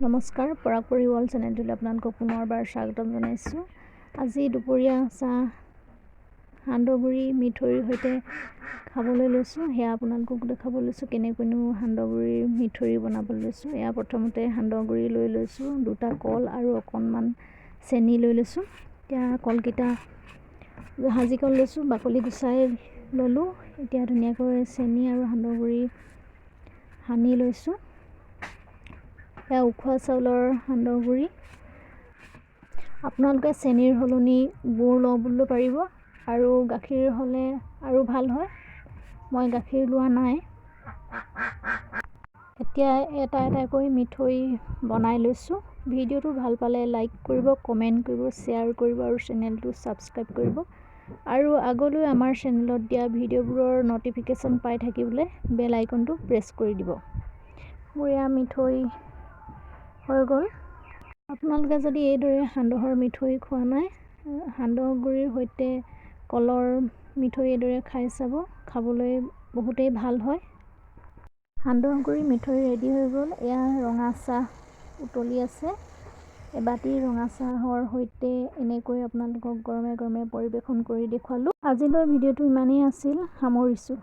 নমস্কাৰ, পৰাগপুৰী ৱৰ্ল্ড চেনেলটোলৈ আপোনালোকক পুনৰবাৰ স্বাগতম জনাইছোঁ। আজি দুপৰীয়া চাহ সান্দহগুৰি মিঠৈৰ সৈতে খাবলৈ লৈছোঁ। সেয়া আপোনালোকক দেখাব লৈছোঁ কেনেকৈনো সান্দহগুৰিৰ মিঠৈ বনাবলৈ লৈছোঁ। এয়া প্ৰথমতে সান্দহগুৰি লৈ লৈছোঁ, 2টা কল আৰু অকণমান চেনি লৈ লৈছোঁ। এতিয়া কলকেইটা জাহাজী কল লৈছোঁ, বাকলি গুচাই ল'লোঁ। এতিয়া ধুনীয়াকৈ চেনি আৰু সান্দহগুৰি সানি লৈছোঁ। এয়া উখোৱা চাউলৰ সান্দহগুৰি। আপোনালোকে চেনিৰ সলনি গুড় ল'বলৈ পাৰিব আৰু গাখীৰ হ'লে আৰু ভাল হয়। মই গাখীৰ লোৱা নাই। এতিয়া এটা এটাকৈ মিঠৈ বনাই লৈছোঁ। ভিডিঅ'টো ভাল পালে লাইক কৰিব, কমেণ্ট কৰিব, শ্বেয়াৰ কৰিব আৰু চেনেলটো ছাবস্ক্ৰাইব কৰিব। আৰু আগলৈ আমাৰ চেনেলত দিয়া ভিডিঅ'বোৰৰ ন'টিফিকেশ্যন পাই থাকিবলৈ বেল আইকনটো প্ৰেছ কৰি দিব। মোৰ এয়া মিঠৈ হৈ গ'ল। আপোনালোকে যদি এইদৰে সান্দহৰ মিঠৈ খোৱা নাই, সান্দহগুৰিৰ সৈতে কলৰ মিঠৈ এইদৰে খাই চাব, খাবলৈ বহুতেই ভাল হয়। সান্দহগুৰি মিঠৈ ৰেডি হৈ গ'ল। এয়া ৰঙা চাহ উতলি আছে। এবাটি ৰঙা চাহৰ সৈতে এনেকৈ আপোনালোকক গৰমে গৰমে পৰিৱেশন কৰি দেখুৱালোঁ। আজিলৈ ভিডিঅ'টো ইমানেই আছিল, সামৰিছোঁ।